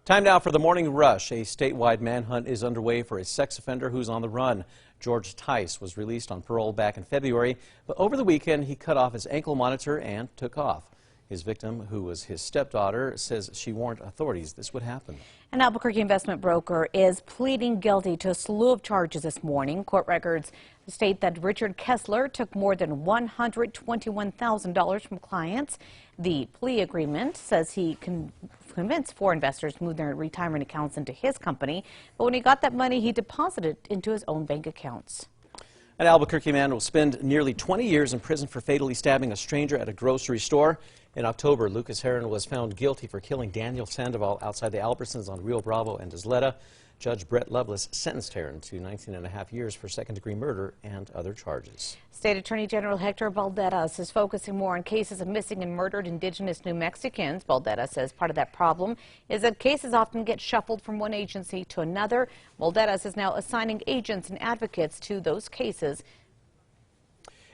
Time now for the morning rush. A statewide manhunt is underway for a sex offender who's on the run. George Tice was released on parole back in February, but over the weekend he cut off his ankle monitor and took off. His victim, who was his stepdaughter, says she warned authorities this would happen. An Albuquerque investment broker is pleading guilty to a slew of charges this morning. Court records state that Richard Kessler took more than $121,000 from clients. The plea agreement says he convinced four investors to move their retirement accounts into his company, but when he got that money, he deposited it into his own bank accounts. An Albuquerque man will spend nearly 20 years in prison for fatally stabbing a stranger at a grocery store. In October, Lucas Heron was found guilty for killing Daniel Sandoval outside the Albertsons on Rio Bravo and Isleta. Judge Brett Lovelace sentenced Heron to 19.5 years for second-degree murder and other charges. State Attorney General Hector Balderas is focusing more on cases of missing and murdered Indigenous New Mexicans. Balderas says part of that problem is that cases often get shuffled from one agency to another. Balderas is now assigning agents and advocates to those cases.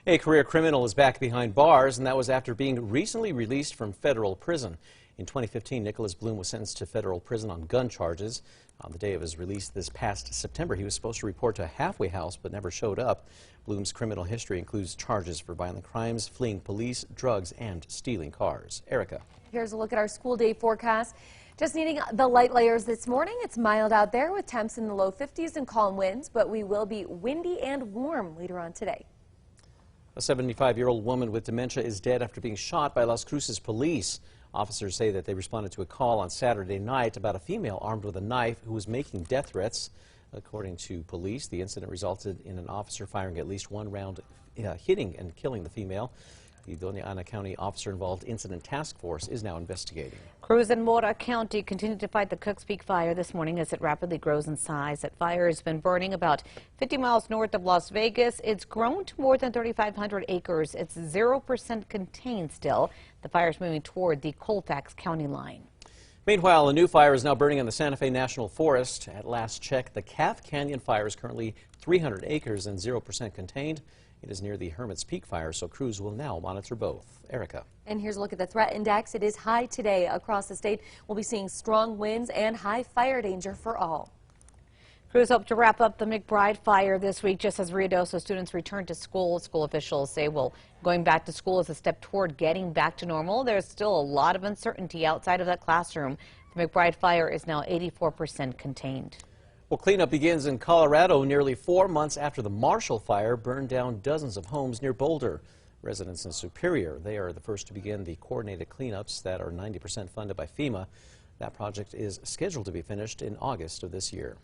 A career criminal is back behind bars, and that was after being recently released from federal prison. In 2015, Nicholas Bloom was sentenced to federal prison on gun charges. On the day of his release this past September, he was supposed to report to a halfway house but never showed up. Bloom's criminal history includes charges for violent crimes, fleeing police, drugs, and stealing cars. Erica. Here's a look at our school day forecast. Just needing the light layers this morning. It's mild out there with temps in the low 50s and calm winds, but we will be windy and warm later on today. A 75-year-old woman with dementia is dead after being shot by Las Cruces police. Officers say that they responded to a call on Saturday night about a female armed with a knife who was making death threats. According to police, the incident resulted in an officer firing at least one round, hitting and killing the female. The Doña Ana County officer-involved incident task force is now investigating. Crews in Mora County continue to fight the Cooks Peak fire this morning as it rapidly grows in size. That fire has been burning about 50 miles north of Las Vegas. It's grown to more than 3,500 acres. It's 0% contained still. The fire is moving toward the Colfax County line. Meanwhile, a new fire is now burning in the Santa Fe National Forest. At last check, the Calf Canyon fire is currently 300 acres and 0% contained. It is near the Hermit's Peak fire, so crews will now monitor both. Erica. And here's a look at the threat index. It is high today across the state. We'll be seeing strong winds and high fire danger for all. Crews hope to wrap up the McBride fire this week just as Ruidoso students return to school. School officials say, well, going back to school is a step toward getting back to normal. There's still a lot of uncertainty outside of that classroom. The McBride fire is now 84% contained. Well, cleanup begins in Colorado nearly 4 months after the Marshall Fire burned down dozens of homes near Boulder. Residents in Superior, they are the first to begin the coordinated cleanups that are 90% funded by FEMA. That project is scheduled to be finished in August of this year.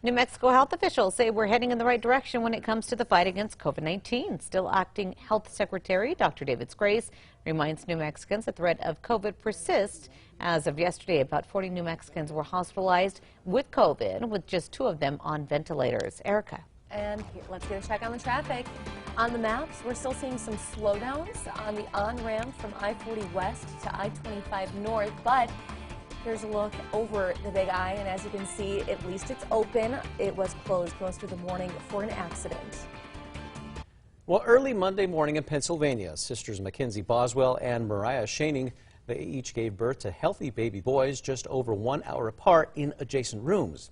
New Mexico health officials say we're heading in the right direction when it comes to the fight against COVID-19. Still acting Health Secretary Dr. David Grace reminds New Mexicans the threat of COVID persists. As of yesterday, about 40 New Mexicans were hospitalized with COVID, with just 2 of them on ventilators. Erica. And here, let's get a check on the traffic. On the maps, we're still seeing some slowdowns on the on-ramp from I-40 west to I-25 north, but here's a look over the Big I, and as you can see, at least it's open. It was closed most of the morning for an accident. Well, early Monday morning in Pennsylvania, sisters Mackenzie Boswell and Mariah Shaning, they each gave birth to healthy baby boys just over 1 hour apart in adjacent rooms.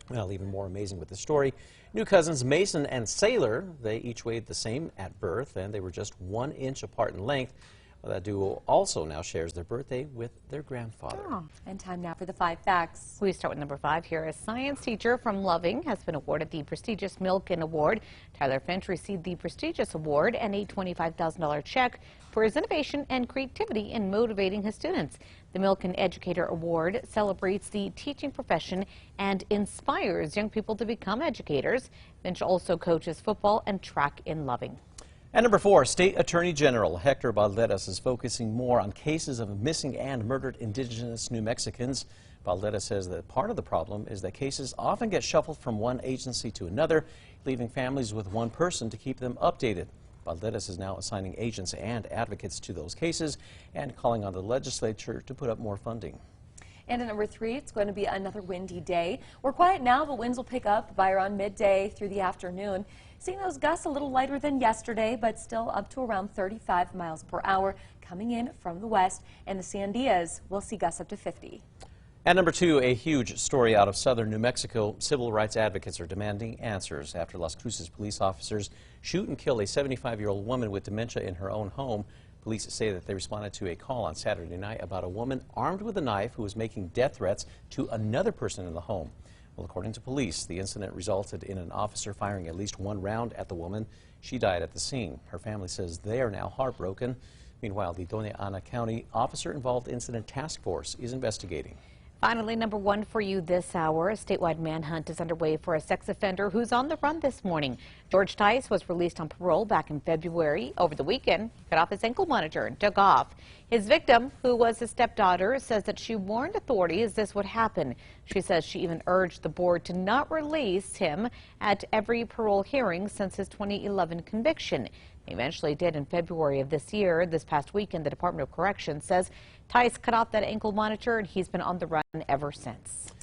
Well, even more amazing with the story, new cousins Mason and Sailor, they each weighed the same at birth, and they were just 1 inch apart in length. Well, that duo also now shares their birthday with their grandfather. Oh, and time now for the 5 facts. We start with number 5 here. A science teacher from Loving has been awarded the prestigious Milken Award. Tyler Finch received the prestigious award and a $25,000 check for his innovation and creativity in motivating his students. The Milken Educator Award celebrates the teaching profession and inspires young people to become educators. Finch also coaches football and track in Loving. And number 4, State Attorney General Hector Balderas is focusing more on cases of missing and murdered Indigenous New Mexicans. Balderas says that part of the problem is that cases often get shuffled from one agency to another, leaving families with one person to keep them updated. Balderas is now assigning agents and advocates to those cases and calling on the legislature to put up more funding. And at number 3, it's going to be another windy day. We're quiet now, but winds will pick up by around midday through the afternoon. Seeing those gusts a little lighter than yesterday, but still up to around 35 miles per hour coming in from the west. And the Sandias will see gusts up to 50. At number 2, a huge story out of southern New Mexico. Civil rights advocates are demanding answers after Las Cruces police officers shoot and kill a 75-year-old woman with dementia in her own home. Police say that they responded to a call on Saturday night about a woman armed with a knife who was making death threats to another person in the home. Well, according to police, the incident resulted in an officer firing at least one round at the woman. She died at the scene. Her family says they are now heartbroken. Meanwhile, the Doña Ana County officer-involved incident task force is investigating. Finally, number 1 for you this hour. A statewide manhunt is underway for a sex offender who's on the run this morning. George Tice was released on parole back in February. Over the weekend, he cut off his ankle monitor and took off. His victim, who was his stepdaughter, says that she warned authorities this would happen. She says she even urged the board to not release him at every parole hearing since his 2011 conviction. They eventually did in February of this year. This past weekend, the Department of Corrections says Tice cut off that ankle monitor, and he's been on the run ever since.